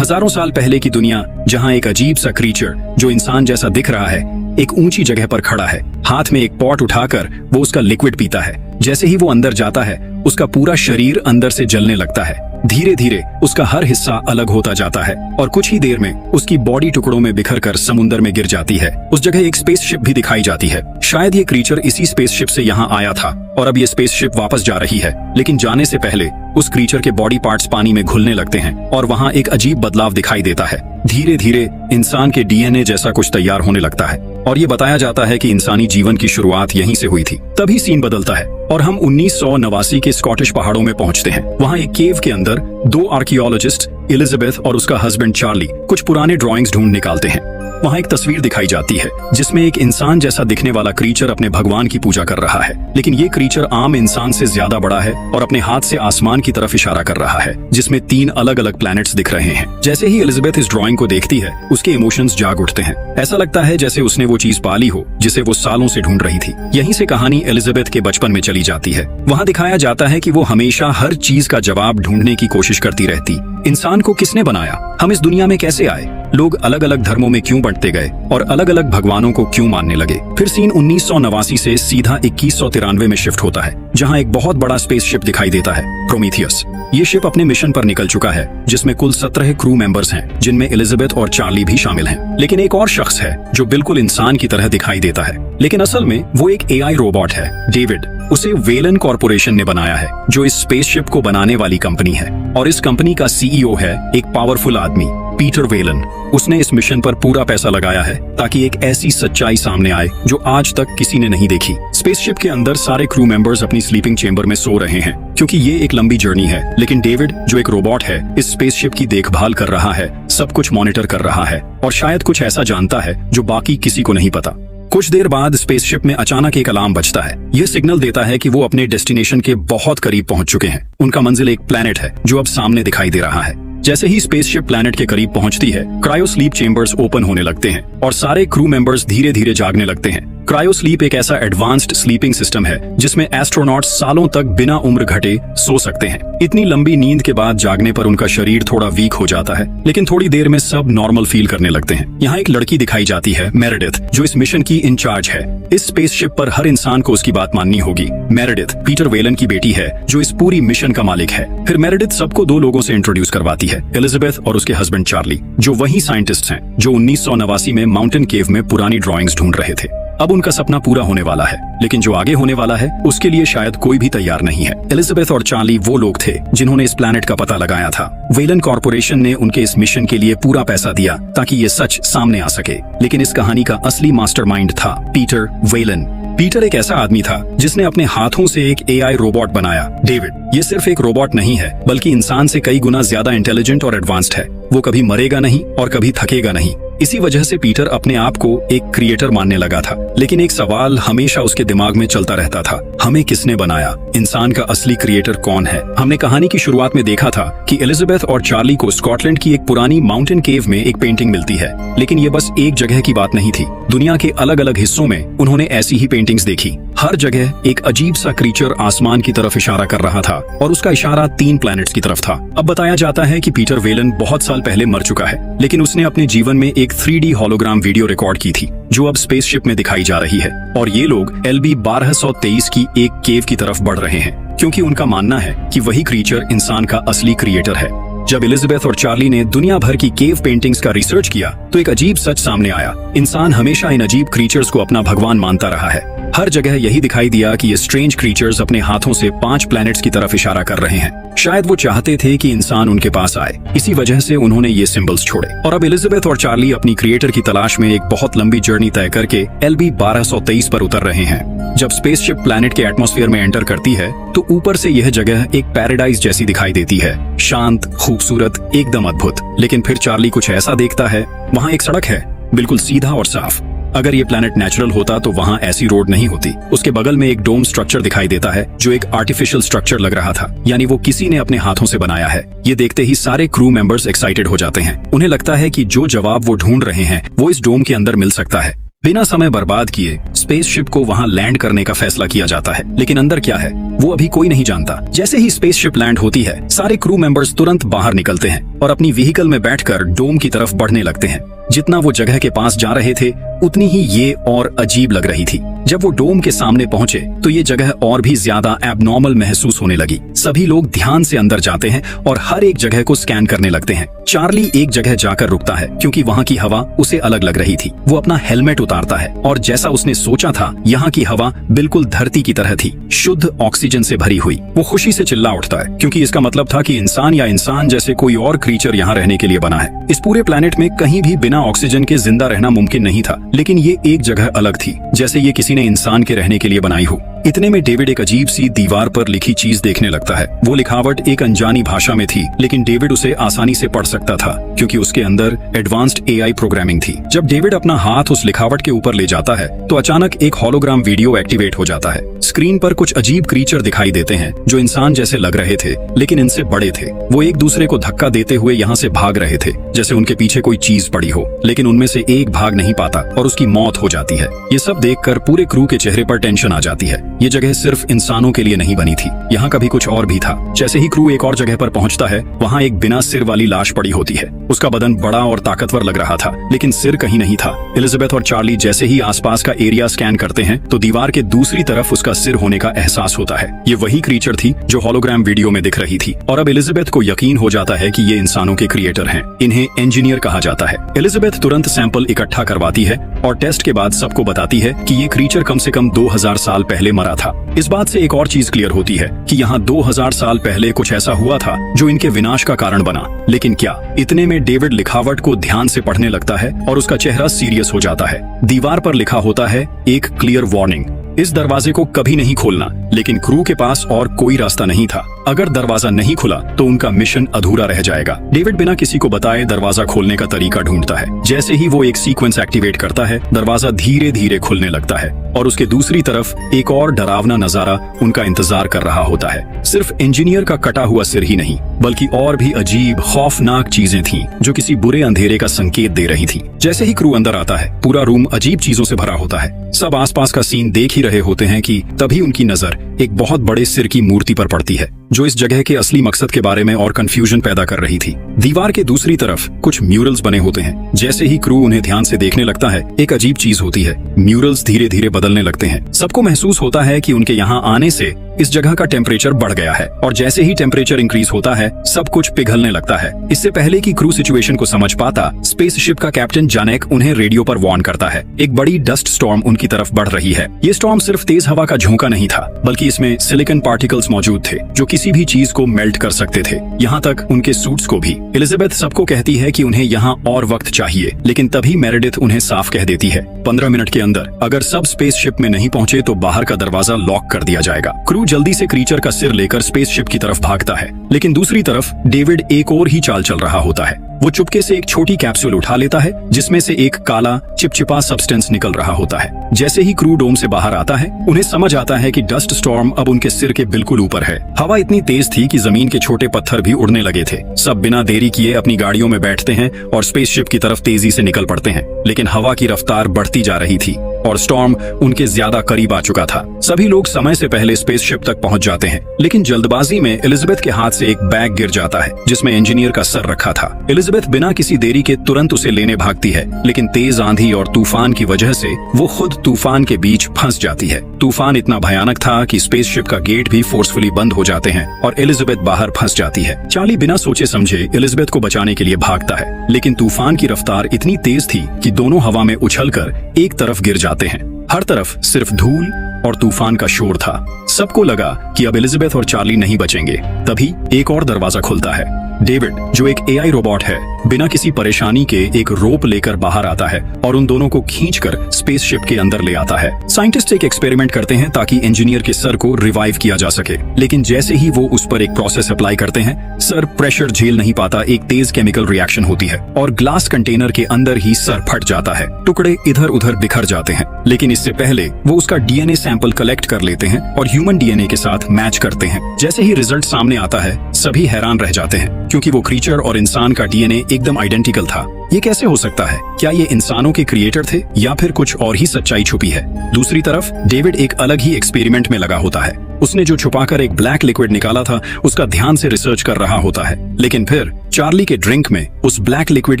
हजारों साल पहले की दुनिया, जहाँ एक अजीब सा क्रीचर जो इंसान जैसा दिख रहा है एक ऊंची जगह पर खड़ा है। हाथ में एक पॉट उठाकर वो उसका लिक्विड पीता है। जैसे ही वो अंदर जाता है उसका पूरा शरीर अंदर से जलने लगता है। धीरे धीरे उसका हर हिस्सा अलग होता जाता है और कुछ ही देर में उसकी बॉडी टुकड़ों में बिखरकर समुद्र में गिर जाती है। उस जगह एक स्पेसशिप भी दिखाई जाती है। शायद ये क्रीचर इसी स्पेसशिप से यहाँ आया था और अब ये स्पेसशिप वापस जा रही है। लेकिन जाने से पहले उस क्रीचर के बॉडी पार्ट्स पानी में घुलने लगते हैं और वहाँ एक अजीब बदलाव दिखाई देता है। धीरे धीरे इंसान के डीएनए जैसा कुछ तैयार होने लगता है और ये बताया जाता है कि इंसानी जीवन की शुरुआत यहीं से हुई थी। तभी सीन बदलता है और हम 1989 के स्कॉटिश पहाड़ों में पहुंचते हैं। वहाँ एक केव के अंदर दो आर्कियोलॉजिस्ट एलिजाबेथ और उसका हस्बैंड चार्ली कुछ पुराने ड्राइंग्स ढूंढ निकालते हैं। वहाँ एक तस्वीर दिखाई जाती है जिसमें एक इंसान जैसा दिखने वाला क्रीचर अपने भगवान की पूजा कर रहा है। लेकिन ये क्रीचर आम इंसान से ज्यादा बड़ा है और अपने हाथ से आसमान की तरफ इशारा कर रहा है, जिसमें 3 अलग अलग प्लैनेट्स दिख रहे हैं। जैसे ही एलिजाबेथ इस ड्राइंग को देखती है उसके इमोशंस जाग उठते हैं। ऐसा लगता है जैसे उसने वो चीज पाली हो जिसे वो सालों से ढूंढ रही थी। यहीं से कहानी एलिजाबेथ के बचपन में चली जाती है। वहाँ दिखाया जाता है कि वो हमेशा हर चीज का जवाब ढूंढने की कोशिश करती रहती। इंसान को किसने बनाया, हम इस दुनिया में कैसे आए, लोग अलग अलग धर्मों में क्यों बंटते गए और अलग अलग भगवानों को क्यों मानने लगे। फिर सीन 1989 से सीधा 2193 में शिफ्ट होता है, जहां एक बहुत बड़ा स्पेसशिप दिखाई देता है, प्रोमीथियस। ये शिप अपने मिशन पर निकल चुका है, जिसमें कुल 17 क्रू मेंबर्स हैं, जिनमें एलिजाबेथ और चार्ली भी शामिल हैं। लेकिन एक और शख्स है जो बिल्कुल इंसान की तरह दिखाई देता है, लेकिन असल में वो एक एआई रोबोट है, डेविड। उसे वेलन कॉर्पोरेशन ने बनाया है, जो इस स्पेसशिप को बनाने वाली कंपनी है और इस कंपनी का सीईओ है एक पावरफुल आदमी, पीटर वेलन। उसने इस मिशन पर पूरा पैसा लगाया है ताकि एक ऐसी सच्चाई सामने आए जो आज तक किसी ने नहीं देखी। स्पेसशिप के अंदर सारे क्रू मेंबर्स अपनी स्लीपिंग चेंबर में सो रहे हैं क्योंकि ये एक लंबी जर्नी है। लेकिन डेविड, जो एक रोबोट है, इस स्पेसशिप की देखभाल कर रहा है, सब कुछ मॉनिटर कर रहा है और शायद कुछ ऐसा जानता है जो बाकी किसी को नहीं पता। कुछ देर बाद स्पेसशिप में अचानक एक अलार्म बजता है। यह सिग्नल देता है कि वो अपने डेस्टिनेशन के बहुत करीब पहुंच चुके हैं। उनका मंजिल एक प्लैनेट है जो अब सामने दिखाई दे रहा है। जैसे ही स्पेसशिप प्लैनेट के करीब पहुंचती है, क्रायो स्लीप चेंबर्स ओपन होने लगते हैं और सारे क्रू मेंबर्स धीरे धीरे जागने लगते हैं। क्रायो स्लीप एक ऐसा एडवांस्ड स्लीपिंग सिस्टम है जिसमें एस्ट्रोनॉट्स सालों तक बिना उम्र घटे सो सकते हैं। इतनी लंबी नींद के बाद जागने पर उनका शरीर थोड़ा वीक हो जाता है, लेकिन थोड़ी देर में सब नॉर्मल फील करने लगते हैं। यहाँ एक लड़की दिखाई जाती है, मेरेडिथ, जो इस मिशन की इंचार्ज है। इस स्पेसशिप पर हर इंसान को उसकी बात माननी होगी। मेरेडिथ पीटर वेलन की बेटी है जो इस पूरी मिशन का मालिक है। फिर मेरेडिथ सबको 2 लोगों से इंट्रोड्यूस करवाती है, एलिजाबेथ और उसके हस्बैंड चार्ली, जो वही साइंटिस्ट हैं जो 1989 में माउंटेन केव में पुरानी ड्राइंग्स ढूंढ रहे थे। अब उनका सपना पूरा होने वाला है, लेकिन जो आगे होने वाला है उसके लिए शायद कोई भी तैयार नहीं है। एलिजाबेथ और चार्ली वो लोग थे जिन्होंने इस प्लैनेट का पता लगाया था। वेलन कॉर्पोरेशन ने उनके इस मिशन के लिए पूरा पैसा दिया ताकि ये सच सामने आ सके। लेकिन इस कहानी का असली मास्टरमाइंड था पीटर वेलन। पीटर एक ऐसा आदमी था जिसने अपने हाथों से एक एआई रोबोट बनाया, डेविड। ये सिर्फ एक रोबोट नहीं है, बल्कि इंसान से कई गुना ज्यादा इंटेलिजेंट और एडवांस्ड है। वो कभी मरेगा नहीं और कभी थकेगा नहीं। इसी वजह से पीटर अपने आप को एक क्रिएटर मानने लगा था। लेकिन एक सवाल हमेशा उसके दिमाग में चलता रहता था, हमें किसने बनाया? इंसान का असली क्रिएटर कौन है? हमने कहानी की शुरुआत में देखा था कि एलिजाबेथ और चार्ली को स्कॉटलैंड की एक पुरानी माउंटेन केव में एक पेंटिंग मिलती है। लेकिन ये बस एक जगह की बात नहीं थी। दुनिया के अलग अलग हिस्सों में उन्होंने ऐसी ही पेंटिंग्स देखी। हर जगह एक अजीब सा क्रीचर आसमान की तरफ इशारा कर रहा था और उसका इशारा 3 प्लैनेट्स की तरफ था। अब बताया जाता है कि पीटर वेलन बहुत साल पहले मर चुका है, लेकिन उसने अपने जीवन में एक 3D होलोग्राम वीडियो रिकॉर्ड की थी जो अब स्पेसशिप में दिखाई जा रही है। और ये लोग LB 1223 की एक केव की तरफ बढ़ रहे हैं क्योंकि उनका मानना है कि वही क्रीचर इंसान का असली क्रिएटर है। जब एलिजाबेथ और चार्ली ने दुनिया भर की केव पेंटिंग्स का रिसर्च किया तो एक अजीब सच सामने आया। इंसान हमेशा इन अजीब क्रीचर्स को अपना भगवान मानता रहा है। हर जगह यही दिखाई दिया कि ये स्ट्रेंज क्रीचर्स अपने हाथों से 5 प्लैनेट्स की तरफ इशारा कर रहे हैं। शायद वो चाहते थे कि इंसान उनके पास आए, इसी वजह से उन्होंने ये सिंबल्स छोड़े। और अब एलिजाबेथ और चार्ली अपनी क्रिएटर की तलाश में एक बहुत लंबी जर्नी तय करके LB 1223 पर उतर रहे हैं। जब स्पेसशिप प्लैनेट के एटमॉस्फेयर में एंटर करती है तो ऊपर से यह जगह एक पैराडाइज जैसी दिखाई देती है, शांत, खूबसूरत, एकदम अद्भुत। लेकिन फिर चार्ली कुछ ऐसा देखता है, वहाँ एक सड़क है, बिल्कुल सीधा और साफ। अगर ये प्लैनेट नेचुरल होता तो वहाँ ऐसी रोड नहीं होती। उसके बगल में एक डोम स्ट्रक्चर दिखाई देता है जो एक आर्टिफिशियल स्ट्रक्चर लग रहा था, यानी वो किसी ने अपने हाथों से बनाया है। ये देखते ही सारे क्रू मेंबर्स एक्साइटेड हो जाते हैं। उन्हें लगता है कि जो जवाब वो ढूंढ रहे हैं वो इस डोम के अंदर मिल सकता है। बिना समय बर्बाद किए स्पेसशिप को वहां लैंड करने का फैसला किया जाता है, लेकिन अंदर क्या है वो अभी कोई नहीं जानता। जैसे ही स्पेसशिप लैंड होती है, सारे क्रू मेंबर्स तुरंत बाहर निकलते हैं और अपनी व्हीकल में बैठकर डोम की तरफ बढ़ने लगते हैं। जितना वो जगह के पास जा रहे थे उतनी ही ये और अजीब लग रही थी। जब वो डोम के सामने पहुंचे तो ये जगह और भी ज्यादा एबनॉर्मल महसूस होने लगी। सभी लोग ध्यान से अंदर जाते हैं और हर एक जगह को स्कैन करने लगते हैं। चार्ली एक जगह जाकर रुकता है क्योंकि वहाँ की हवा उसे अलग लग रही थी। वो अपना हेलमेट उतारता है और जैसा उसने सोचा था, यहाँ की हवा बिल्कुल धरती की तरह थी, शुद्ध ऑक्सीजन से भरी हुई। वो खुशी से चिल्ला उठता है क्योंकि इसका मतलब था कि इंसान या इंसान जैसे कोई और क्रीचर यहाँ रहने के लिए बना है। इस पूरे प्लेनेट में कहीं भी बिना ऑक्सीजन के जिंदा रहना मुमकिन नहीं था, लेकिन ये एक जगह अलग थी, जैसे ये किसी ने इंसान के रहने के लिए बनाई हो। इतने में डेविड एक अजीब सी दीवार पर लिखी चीज देखने लगता है। वो लिखावट एक अनजानी भाषा में थी, लेकिन डेविड उसे आसानी से पढ़ सकता था क्योंकि उसके अंदर एडवांस्ड एआई प्रोग्रामिंग थी। जब डेविड अपना हाथ उस लिखावट के ऊपर ले जाता है तो अचानक एक होलोग्राम वीडियो एक्टिवेट हो जाता है। स्क्रीन पर कुछ अजीब क्रीचर दिखाई देते हैं जो इंसान जैसे लग रहे थे, लेकिन इनसे बड़े थे। वो एक दूसरे को धक्का देते हुए यहाँ से भाग रहे थे, जैसे उनके पीछे कोई चीज पड़ी हो, लेकिन उनमें से एक भाग नहीं पाता और उसकी मौत हो जाती है। ये सब देखकर पूरे क्रू के चेहरे पर टेंशन आ जाती है। ये जगह सिर्फ इंसानों के लिए नहीं बनी थी, यहाँ कभी कुछ और भी था। जैसे ही क्रू एक और जगह पर पहुंचता है, वहाँ एक बिना सिर वाली लाश पड़ी होती है। उसका बदन बड़ा और ताकतवर लग रहा था, लेकिन सिर कहीं नहीं था। एलिजाबेथ और चार्ली जैसे ही आसपास का एरिया स्कैन करते हैं तो दीवार के दूसरी तरफ उसका सिर होने का एहसास होता है। ये वही क्रीचर थी जो होलोग्राम वीडियो में दिख रही थी और अब एलिजाबेथ को यकीन हो जाता है कि ये इंसानों के क्रिएटर हैं। इन्हें इंजीनियर कहा जाता है। एलिजाबेथ तुरंत सैंपल इकट्ठा करवाती है और टेस्ट के बाद सबको बताती है कि ये क्रीचर कम से कम 2000 साल पहले मरा था। इस बात से एक और चीज क्लियर होती है कि यहाँ 2000 साल पहले कुछ ऐसा हुआ था जो इनके विनाश का कारण बना। लेकिन क्या? इतने में डेविड लिखावट को ध्यान से पढ़ने लगता है और उसका चेहरा सीरियस हो जाता है। दीवार पर लिखा होता है एक क्लियर वार्निंग, इस दरवाजे को कभी नहीं खोलना। लेकिन क्रू के पास और कोई रास्ता नहीं था। अगर दरवाजा नहीं खुला तो उनका मिशन अधूरा रह जाएगा। डेविड बिना किसी को बताए दरवाजा खोलने का तरीका ढूंढता है। जैसे ही वो एक सीक्वेंस एक्टिवेट करता है, दरवाजा धीरे धीरे खुलने लगता है और उसके दूसरी तरफ एक और डरावना नजारा उनका इंतजार कर रहा होता है। सिर्फ इंजीनियर का कटा हुआ सिर ही नहीं, बल्कि और भी अजीब खौफनाक चीजें थीं जो किसी बुरे अंधेरे का संकेत दे रही थी। जैसे ही क्रू अंदर आता है, पूरा रूम अजीब चीजों से भरा होता है। सब आसपास का सीन देख ही रहे होते हैं कि तभी उनकी नजर एक बहुत बड़े सिर की मूर्ति पर पड़ती है, जो इस जगह के असली मकसद के बारे में और कंफ्यूजन पैदा कर रही थी। दीवार के दूसरी तरफ कुछ म्यूरल्स बने होते हैं। जैसे ही क्रू उन्हें ध्यान से देखने लगता है, एक अजीब चीज होती है। म्यूरल्स धीरे धीरे बदलने लगते हैं। सबको महसूस होता है कि उनके यहाँ आने से इस जगह का टेम्परेचर बढ़ गया है और जैसे ही टेम्परेचर इंक्रीज होता है, सब कुछ पिघलने लगता है। इससे पहले कि क्रू सिचुएशन को समझ पाता, स्पेसशिप का कैप्टन जानेक उन्हें रेडियो पर वार्न करता है। एक बड़ी डस्ट स्टॉर्म उनकी तरफ बढ़ रही है। ये स्टॉर्म सिर्फ तेज हवा का झोंका नहीं था, बल्कि इसमें सिलिकॉन पार्टिकल्स मौजूद थे जो किसी भी चीज को मेल्ट कर सकते थे, यहाँ तक उनके सूट्स को भी। एलिजाबेथ सबको कहती है कि उन्हें यहाँ और वक्त चाहिए, लेकिन तभी मेरेडिथ उन्हें साफ कह देती है 15 मिनट के अंदर अगर सब स्पेसशिप में नहीं पहुंचे तो बाहर का दरवाजा लॉक कर दिया जाएगा। क्रू जल्दी से क्रीचर का सिर लेकर स्पेसशिप की तरफ भागता है, लेकिन दूसरी तरफ डेविड एक और ही चाल चल रहा होता है। वो चुपके से एक छोटी कैप्सूल उठा लेता है जिसमें से एक काला चिपचिपा सब्सटेंस निकल रहा होता है। जैसे ही क्रू डोम से बाहर आता है, उन्हें समझ आता है कि डस्ट स्टॉर्म अब उनके सिर के बिल्कुल ऊपर है। हवा इतनी तेज थी कि जमीन के छोटे पत्थर भी उड़ने लगे थे। सब बिना देरी किए अपनी गाड़ियों में बैठते हैं और स्पेसशिप की तरफ तेजी से निकल पड़ते हैं, लेकिन हवा की रफ्तार बढ़ती जा रही थी और स्टॉर्म उनके ज्यादा करीब आ चुका था। सभी लोग समय से पहले स्पेसशिप तक पहुंच जाते हैं, लेकिन जल्दबाजी में एलिजाबेथ के हाथ से एक बैग गिर जाता है जिसमें इंजीनियर का सर रखा था। एलिजाबेथ बिना किसी देरी के तुरंत उसे लेने भागती है, लेकिन तेज आंधी और तूफान की वजह से वो खुद तूफान के बीच फंस जाती है। तूफान इतना भयानक था कि स्पेसशिप का गेट भी फोर्सफुली बंद हो जाते हैं और एलिजाबेथ बाहर फंस जाती है। चार्ली बिना सोचे समझे एलिजाबेथ को बचाने के लिए भागता है, लेकिन तूफान की रफ्तार इतनी तेज थी कि दोनों हवा में उछलकर एक तरफ गिर जाते हैं। हर तरफ सिर्फ धूल और तूफान का शोर था। सबको लगा कि अब एलिजाबेथ और चार्ली नहीं बचेंगे। तभी एक और दरवाजा खुलता है। डेविड, जो एक एआई रोबोट है, बिना किसी परेशानी के एक रोप लेकर बाहर आता है और उन दोनों को खींचकर स्पेसशिप के अंदर ले आता है। साइंटिस्ट एक एक्सपेरिमेंट करते हैं ताकि इंजीनियर के सर को रिवाइव किया जा सके, लेकिन जैसे ही वो उस पर एक प्रोसेस अप्लाई करते हैं, सर प्रेशर झेल नहीं पाता। एक तेज केमिकल रिएक्शन होती है और ग्लास कंटेनर के अंदर ही सर फट जाता है। टुकड़े इधर उधर बिखर जाते हैं, लेकिन इससे पहले वो उसका डीएनए सैंपल कलेक्ट कर लेते हैं और ह्यूमन डीएनए के साथ मैच करते हैं। जैसे ही रिजल्ट सामने आता है, सभी हैरान रह जाते हैं क्योंकि वो क्रीचर और इंसान का डीएनए एकदम आइडेंटिकल था। ये कैसे हो सकता है? क्या ये इंसानों के क्रिएटर थे या फिर कुछ और ही सच्चाई छुपी है? दूसरी तरफ डेविड एक अलग ही एक्सपेरिमेंट में लगा होता है। उसने जो छुपाकर एक ब्लैक लिक्विड निकाला था उसका ध्यान से रिसर्च कर रहा होता है, लेकिन फिर चार्ली के ड्रिंक में उस ब्लैक लिक्विड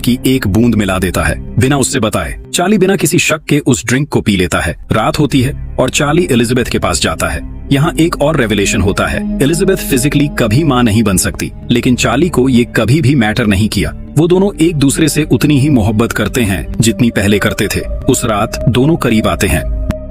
की एक बूंद मिला देता है बिना उससे बताए। चार्ली बिना किसी शक के उस ड्रिंक को पी लेता है। रात होती है और चार्ली एलिजाबेथ के पास जाता है। यहाँ एक और रेवलेशन होता है। एलिजाबेथ फिजिकली कभी मां नहीं बन सकती, लेकिन चार्ली को ये कभी भी मैटर नहीं किया। वो दोनों एक दूसरे से उतनी ही मोहब्बत करते हैं जितनी पहले करते थे। उस रात दोनों करीब आते हैं।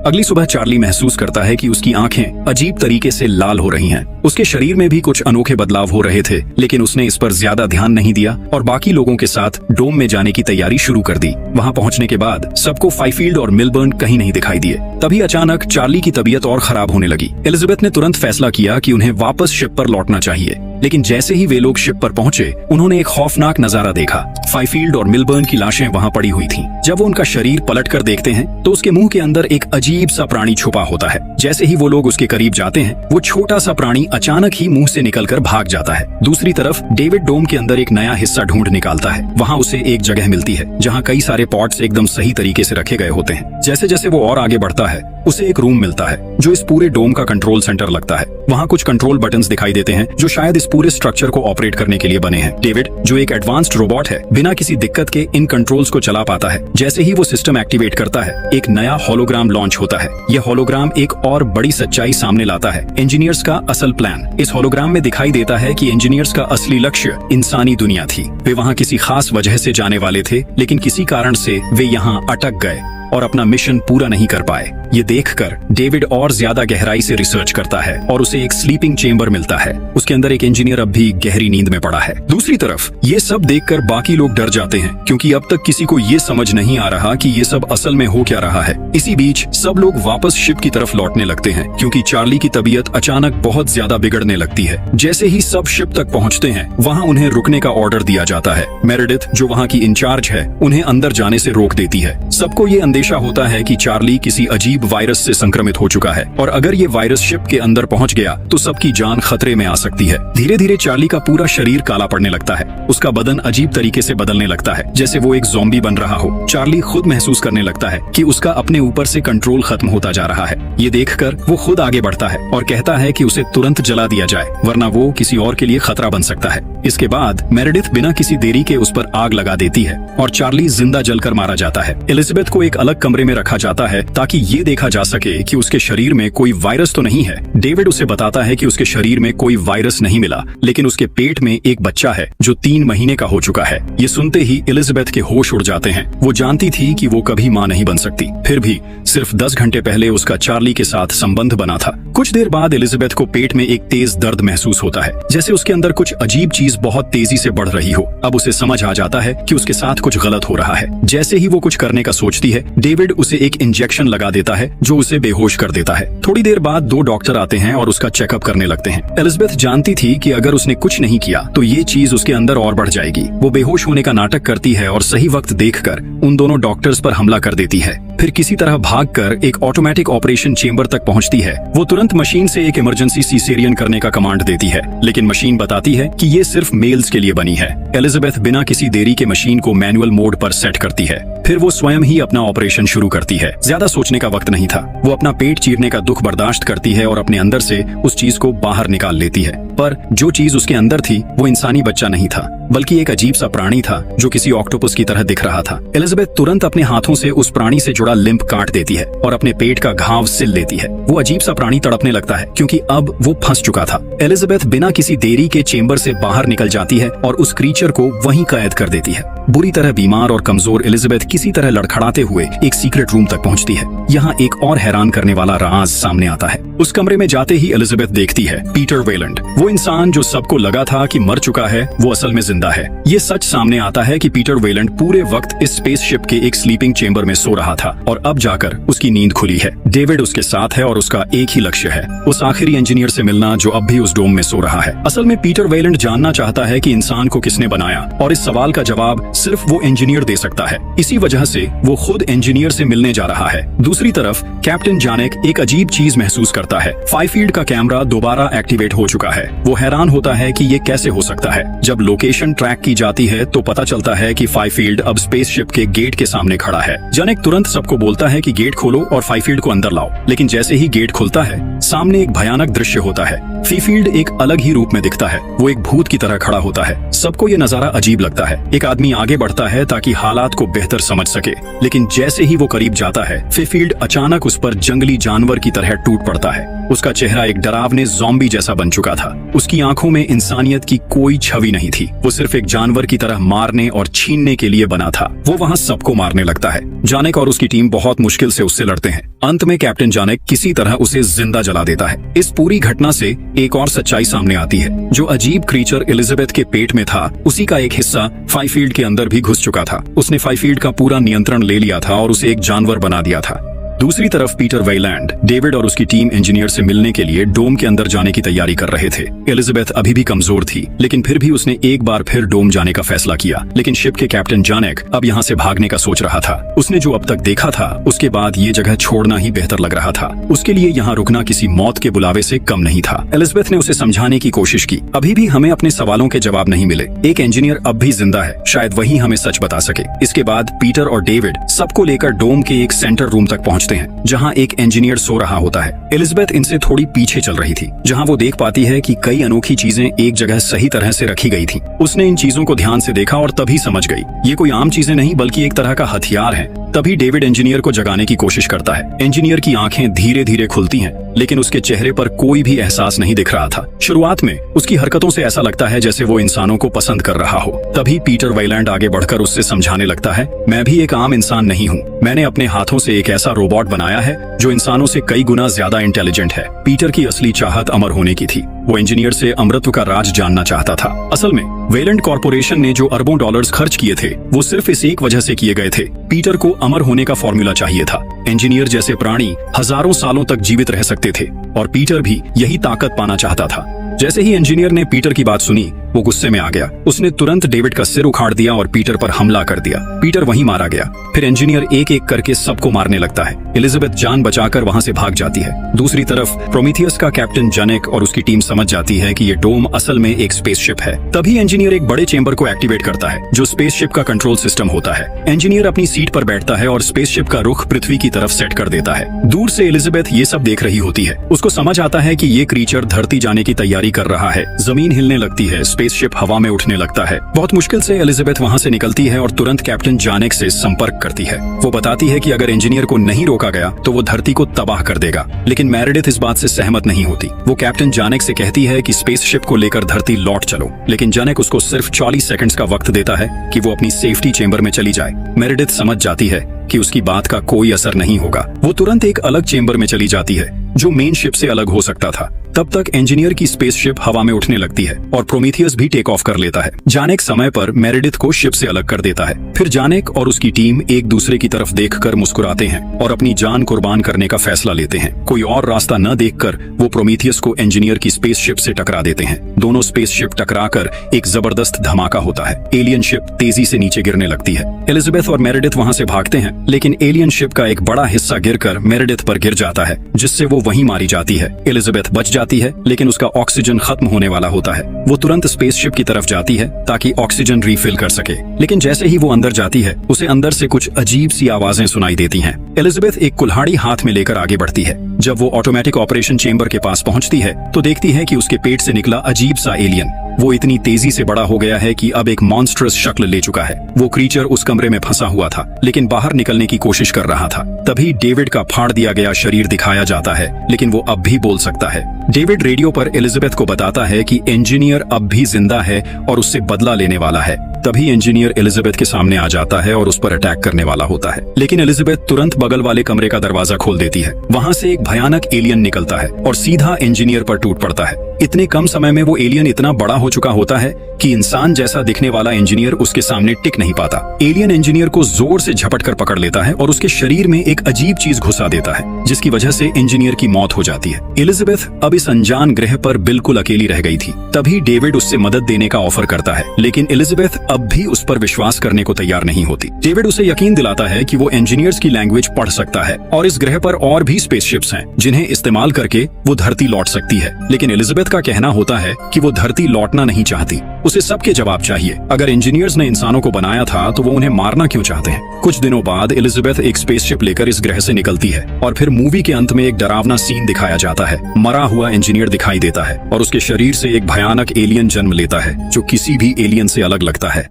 अगली सुबह चार्ली महसूस करता है कि उसकी आंखें अजीब तरीके से लाल हो रही हैं। उसके शरीर में भी कुछ अनोखे बदलाव हो रहे थे, लेकिन उसने इस पर ज्यादा ध्यान नहीं दिया और बाकी लोगों के साथ डोम में जाने की तैयारी शुरू कर दी। वहां पहुंचने के बाद सबको फाइफील्ड और मिलबर्न कहीं नहीं दिखाई दिए। तभी अचानक चार्ली की तबीयत और खराब होने लगी। एलिजाबेथ ने तुरंत फैसला किया कि उन्हें वापस शिप पर लौटना चाहिए, लेकिन जैसे ही वे लोग शिप पर पहुंचे उन्होंने एक खौफनाक नजारा देखा। फाइफील्ड और मिलबर्न की लाशें वहां पड़ी हुई थीं। जब वो उनका शरीर पलटकर देखते हैं तो उसके मुंह के अंदर एक अजीब सा प्राणी छुपा होता है। जैसे ही वो लोग उसके करीब जाते हैं वो छोटा सा प्राणी अचानक ही मुंह से निकलकर भाग जाता है। दूसरी तरफ डेविड डोम के अंदर एक नया हिस्सा ढूंढ निकालता है। वहाँ उसे एक जगह मिलती है जहाँ कई सारे पॉट्स एकदम सही तरीके से रखे गए होते हैं। जैसे जैसे वो और आगे बढ़ता है उसे एक रूम मिलता है जो इस पूरे डोम का कंट्रोल सेंटर लगता है। वहाँ कुछ कंट्रोल बटन्स दिखाई देते हैं जो शायद इस पूरे स्ट्रक्चर को ऑपरेट करने के लिए बने हैं। डेविड, जो एक एडवांस्ड रोबोट है, बिना किसी दिक्कत के इन कंट्रोल्स को चला पाता है। जैसे ही वो सिस्टम एक्टिवेट करता है एक नया होलोग्राम लॉन्च होता है। यह होलोग्राम एक और बड़ी सच्चाई सामने लाता है, इंजीनियर्स का असल प्लान। इस होलोग्राम में दिखाई देता है कि इंजीनियर्स का असली लक्ष्य इंसानी दुनिया थी। वे वहाँ किसी खास वजह से जाने वाले थे, लेकिन किसी कारण से वे यहाँ अटक गए और अपना मिशन पूरा नहीं कर पाए। ये देखकर डेविड और ज्यादा गहराई से रिसर्च करता है और उसे एक स्लीपिंग चेंबर मिलता है। उसके अंदर एक इंजीनियर अब भी गहरी नींद में पड़ा है। दूसरी तरफ ये सब देखकर बाकी लोग डर जाते हैं, क्योंकि अब तक किसी को ये समझ नहीं आ रहा कि ये सब असल में हो क्या रहा है। इसी बीच सब लोग वापस शिप की तरफ लौटने लगते हैं, क्योंकि चार्ली की तबीयत अचानक बहुत ज्यादा बिगड़ने लगती है। जैसे ही सब शिप तक पहुँचते हैं वहाँ उन्हें रुकने का ऑर्डर दिया जाता है। मेरेडिथ, जो वहाँ की इंचार्ज है, उन्हें अंदर जाने से रोक देती है। सबको ये अंदेशा होता है कि चार्ली किसी अजीब वायरस से संक्रमित हो चुका है और अगर ये वायरस शिप के अंदर पहुंच गया तो सबकी जान खतरे में आ सकती है। धीरे धीरे चार्ली का पूरा शरीर काला पड़ने लगता है। उसका बदन अजीब तरीके से बदलने लगता है, जैसे वो एक ज़ॉम्बी बन रहा हो। चार्ली खुद महसूस करने लगता है कि उसका अपने ऊपर से कंट्रोल खत्म होता जा रहा है। ये देखकर वो खुद आगे बढ़ता है और कहता है कि उसे तुरंत जला दिया जाए, वरना वो किसी और के लिए खतरा बन सकता है। इसके बाद मेरेडिथ बिना किसी देरी के उस पर आग लगा देती है और चार्ली जिंदा जलकर मारा जाता है। एलिजाबेथ को एक अलग कमरे में रखा जाता है ताकि ये देखा जा सके कि उसके शरीर में कोई वायरस तो नहीं है। डेविड उसे बताता है कि उसके शरीर में कोई वायरस नहीं मिला, लेकिन उसके पेट में एक बच्चा है जो 3 महीने का हो चुका है। ये सुनते ही एलिजाबेथ के होश उड़ जाते हैं। वो जानती थी कि वो कभी मां नहीं बन सकती, फिर भी सिर्फ 10 घंटे पहले उसका चार्ली के साथ संबंध बना था। कुछ देर बाद एलिजाबेथ को पेट में एक तेज दर्द महसूस होता है, जैसे उसके अंदर कुछ अजीब चीज बहुत तेजी से बढ़ रही हो। अब उसे समझ आ जाता है कि उसके साथ कुछ गलत हो रहा है। जैसे ही वो कुछ करने का सोचती है, डेविड उसे एक इंजेक्शन लगा देता है जो उसे बेहोश कर देता है। थोड़ी देर बाद 2 डॉक्टर आते हैं और उसका चेकअप करने लगते हैं। एलिजाबेथ जानती थी कि अगर उसने कुछ नहीं किया तो ये चीज उसके अंदर और बढ़ जाएगी। वो बेहोश होने का नाटक करती है और सही वक्त देखकर उन दोनों डॉक्टर्स पर हमला कर देती है। फिर किसी तरह भागकर एक ऑटोमेटिक ऑपरेशन चेंबर तक पहुंचती है। वो तुरंत मशीन से एक इमरजेंसी सीसेरियन करने का कमांड देती है, लेकिन मशीन बताती है कि ये सिर्फ मेल्स के लिए बनी है। एलिजाबेथ बिना किसी देरी के मशीन को मैनुअल मोड पर सेट करती है। फिर वो स्वयं ही अपना ऑपरेशन शुरू करती है। ज्यादा सोचने का वक्त नहीं था। वो अपना पेट चीरने का दुख बर्दाश्त करती है और अपने अंदर से उस चीज को बाहर निकाल लेती है। पर जो चीज उसके अंदर थी वो इंसानी बच्चा नहीं था, बल्कि एक अजीब सा प्राणी था जो किसी ऑक्टोपस की तरह दिख रहा था। एलिजाबेथ तुरंत अपने हाथों से उस प्राणी से जुड़ा लिंप काट देती है और अपने पेट का घाव सिल लेती है। वो अजीब सा प्राणी तड़पने लगता है क्योंकि अब वो फंस चुका था। एलिजाबेथ बिना किसी देरी के चेंबर से बाहर निकल जाती है और उस क्रीचर को वहीं कैद कर देती है। बुरी तरह बीमार और कमजोर एलिजाबेथ किसी तरह लड़खड़ाते हुए एक सीक्रेट रूम तक पहुंचती है। यहाँ एक और हैरान करने वाला राज सामने आता है। उस कमरे में जाते ही एलिजाबेथ देखती है पीटर वेलेंट। वो इंसान जो सबको लगा था कि मर चुका है, वो असल में जिंदा है। ये सच सामने आता है कि पीटर वेलेंट पूरे वक्त इस स्पेसशिप के एक स्लीपिंग चेंबर में सो रहा था और अब जाकर उसकी नींद खुली है। डेविड उसके साथ है और उसका एक ही लक्ष्य है, उस आखिरी इंजीनियर से मिलना जो अब भी उस डोम में सो रहा है। असल में पीटर वेलेंट जानना चाहता है कि इंसान को किसने बनाया, और इस सवाल का जवाब सिर्फ वो इंजीनियर दे सकता है। इसी वजह से वो खुद इंजीनियर से मिलने जा रहा है। दूसरी तरफ कैप्टन जानेक एक अजीब चीज महसूस करता है। फाइफील्ड का कैमरा दोबारा एक्टिवेट हो चुका है। वो हैरान होता है कि ये कैसे हो सकता है जब लोकेशन लोकेशन ट्रैक की जाती है तो पता चलता है कि फाइफील्ड अब स्पेसशिप के गेट के सामने खड़ा है। जानेक तुरंत सबको बोलता है कि गेट खोलो और फाइफील्ड को अंदर लाओ, लेकिन जैसे ही गेट खुलता है सामने एक भयानक दृश्य होता है। फाइफील्ड एक अलग ही रूप में दिखता है। वो एक भूत की तरह खड़ा होता है। सबको ये नजारा अजीब लगता है। एक आदमी आगे बढ़ता है ताकि हालात को बेहतर समझ सके, लेकिन जैसे ही वो करीब जाता है फाइफील्ड अचानक उस पर जंगली जानवर की तरह टूट पड़ता है। उसका चेहरा एक डरावने ज़ॉम्बी जैसा बन चुका था। उसकी आंखों में इंसानियत की कोई छवि नहीं थी। वो सिर्फ एक जानवर की तरह मारने और छीनने के लिए बना था। वो वहाँ सबको मारने लगता है। जानेक और उसकी टीम बहुत मुश्किल से उससे लड़ते हैं। अंत में कैप्टन जानेक किसी तरह उसे जिंदा जला देता है। इस पूरी घटना से एक और सच्चाई सामने आती है। जो अजीब क्रीचर एलिजाबेथ के पेट में था, उसी का एक हिस्सा फाइफील्ड के अंदर भी घुस चुका था। उसने फाइफील्ड का पूरा नियंत्रण ले लिया था और उसे एक जानवर बना दिया था। दूसरी तरफ पीटर वेलैंड डेविड और उसकी टीम इंजीनियर से मिलने के लिए डोम के अंदर जाने की तैयारी कर रहे थे। एलिजाबेथ अभी भी कमजोर थी, लेकिन फिर भी उसने एक बार फिर डोम जाने का फैसला किया। लेकिन शिप के कैप्टन जानेक अब यहाँ से भागने का सोच रहा था। उसने जो अब तक देखा था उसके बाद ये जगह छोड़ना ही बेहतर लग रहा था। उसके लिए यहाँ रुकना किसी मौत के बुलावे से कम नहीं था। एलिजाबेथ ने उसे समझाने की कोशिश की, अभी भी हमें अपने सवालों के जवाब नहीं मिले। एक इंजीनियर अब भी जिंदा है, शायद वही हमें सच बता सके। इसके बाद पीटर और डेविड सबको लेकर डोम के एक सेंटर रूम तक पहुँचते हैं, जहाँ एक इंजीनियर सो रहा होता है। एलिजाबेथ इनसे थोड़ी पीछे चल रही थी, जहाँ वो देख पाती है कि कई अनोखी चीजें एक जगह सही तरह से रखी गई थी। उसने इन चीजों को ध्यान से देखा और तभी समझ गई ये कोई आम चीजें नहीं बल्कि एक तरह का हथियार है। तभी डेविड इंजीनियर को जगाने की कोशिश करता है। इंजीनियर की आंखें धीरे धीरे खुलती हैं, लेकिन उसके चेहरे पर कोई भी एहसास नहीं दिख रहा था। शुरुआत में उसकी हरकतों से ऐसा लगता है जैसे वो इंसानों को पसंद कर रहा हो। तभी पीटर वेलैंड आगे बढ़कर उससे समझाने लगता है, मैं भी एक आम इंसान नहीं हूँ। मैंने अपने हाथों से एक ऐसा रोबोट बनाया है जो इंसानों से कई गुना ज्यादा इंटेलिजेंट है। पीटर की असली चाहत अमर होने की थी। वो इंजीनियर से अमृत का राज जानना चाहता था। असल में वेलेंट कॉर्पोरेशन ने जो अरबों डॉलर्स खर्च किए थे वो सिर्फ इस एक वजह से किए गए थे। पीटर को अमर होने का फॉर्मूला चाहिए था। इंजीनियर जैसे प्राणी हजारों सालों तक जीवित रह सकते थे और पीटर भी यही ताकत पाना चाहता था। जैसे ही इंजीनियर ने पीटर की बात सुनी वो गुस्से में आ गया। उसने तुरंत डेविड का सिर उखाड़ दिया और पीटर पर हमला कर दिया। पीटर वहीं मारा गया। फिर इंजीनियर एक एक करके सबको मारने लगता है। एलिजाबेथ जान बचाकर वहां से भाग जाती है। दूसरी तरफ प्रोमीथियस का कैप्टन जानेक और उसकी टीम समझ जाती है कि ये डोम असल में एक स्पेसशिप है। तभी इंजीनियर एक बड़े चेंबर को एक्टिवेट करता है जो स्पेसशिप का कंट्रोल सिस्टम होता है। इंजीनियर अपनी सीट पर बैठता है और स्पेसशिप का रुख पृथ्वी की तरफ सेट कर देता है। दूर से एलिजाबेथ ये सब देख रही होती है। उसको समझ आता है कि ये क्रीचर धरती जाने की तैयारी कर रहा है। जमीन हिलने लगती है, स्पेसशिप हवा में उठने लगता है। बहुत मुश्किल से एलिजाबेथ वहां से निकलती है और तुरंत कैप्टन जानेक से संपर्क करती है। वो बताती है कि अगर इंजीनियर को नहीं रोका गया तो वो धरती को तबाह कर देगा। लेकिन मेरेडिथ इस बात से सहमत नहीं होती। वो कैप्टन जानेक से कहती है कि स्पेसशिप को लेकर धरती लौट चलो, लेकिन जानेक उसको सिर्फ 40 सेकंड्स का वक्त देता है कि वो अपनी सेफ्टी चेंबर में चली जाए। मेरेडिथ समझ जाती है कि उसकी बात का कोई असर नहीं होगा। वो तुरंत एक अलग चेंबर में चली जाती है जो मेन शिप से अलग हो सकता था। तब तक इंजीनियर की स्पेसशिप हवा में उठने लगती है और प्रोमीथियस भी टेक ऑफ कर लेता है। जानेक समय पर मेरेडिथ को शिप से अलग कर देता है। फिर जानेक और उसकी टीम एक दूसरे की तरफ देखकर मुस्कुराते हैं और अपनी जान कुर्बान करने का फैसला लेते हैं। कोई और रास्ता न देखकर वो प्रोमीथियस को इंजीनियर की स्पेसशिप से टकरा देते हैं। दोनों स्पेसशिप टकराकर एक जबरदस्त धमाका होता है। एलियन शिप तेजी से नीचे गिरने लगती है। एलिजाबेथ और मेरेडिथ वहां से भागते हैं, लेकिन एलियन शिप का एक बड़ा हिस्सा गिरकर मेरेडिथ पर गिर जाता है, जिससे वो वहीं मारी जाती है। एलिजाबेथ बच जाती है, लेकिन उसका ऑक्सीजन खत्म होने वाला होता है। वो तुरंत स्पेसशिप की तरफ जाती है ताकि ऑक्सीजन रिफिल कर सके, लेकिन जैसे ही वो अंदर जाती है उसे अंदर से कुछ अजीब सी आवाजें सुनाई देती हैं। एलिजाबेथ एक कुल्हाड़ी हाथ में लेकर आगे बढ़ती है। जब वो ऑटोमेटिक ऑपरेशन चेंबर के पास पहुंचती है तो देखती है कि उसके पेट से निकला अजीब सा एलियन वो इतनी तेजी से बड़ा हो गया है कि अब एक मॉन्स्ट्रस शक्ल ले चुका है। वो क्रीचर उस कमरे में फंसा हुआ था, लेकिन बाहर निकलने की कोशिश कर रहा था। तभी डेविड का फाड़ दिया गया शरीर दिखाया जाता है, लेकिन वो अब भी बोल सकता है। डेविड रेडियो पर एलिजाबेथ को बताता है कि इंजीनियर अब भी जिंदा है और उससे बदला लेने वाला है। तभी इंजीनियर एलिजाबेथ के सामने आ जाता है और उस पर अटैक करने वाला होता है, लेकिन एलिजाबेथ तुरंत बगल वाले कमरे का दरवाजा खोल देती है। वहां से एक भयानक एलियन निकलता है और सीधा इंजीनियर पर टूट पड़ता है। इतने कम समय में वो एलियन इतना बड़ा हो चुका होता है कि इंसान जैसा दिखने वाला इंजीनियर उसके सामने टिक नहीं पाता। एलियन इंजीनियर को जोर से झपट कर पकड़ लेता है और उसके शरीर में एक अजीब चीज घुसा देता है, जिसकी वजह से इंजीनियर की मौत हो जाती है। एलिजाबेथ अब इस अनजान ग्रह पर बिल्कुल अकेली रह गई थी। तभी डेविड उससे मदद देने का ऑफर करता है, लेकिन एलिजाबेथ अब भी उस पर विश्वास करने को तैयार नहीं होती। डेविड उसे यकीन दिलाता है कि वो इंजीनियर्स की लैंग्वेज पढ़ सकता है और इस ग्रह पर और भी स्पेसशिप्स हैं। हैं जिन्हें इस्तेमाल करके वो धरती लौट सकती है। लेकिन एलिजाबेथ का कहना होता है कि वो धरती लौटना नहीं चाहती, उसे सबके जवाब चाहिए। अगर इंजीनियर्स ने इंसानों को बनाया था तो वो उन्हें मारना क्यों चाहते हैं। कुछ दिनों बाद एलिजाबेथ एक स्पेसशिप लेकर इस ग्रह से निकलती है और फिर मूवी के अंत में एक डरावना सीन दिखाया जाता है। मरा हुआ इंजीनियर दिखाई देता है और उसके शरीर से एक भयानक एलियन जन्म लेता है जो किसी भी एलियन से अलग लगता है।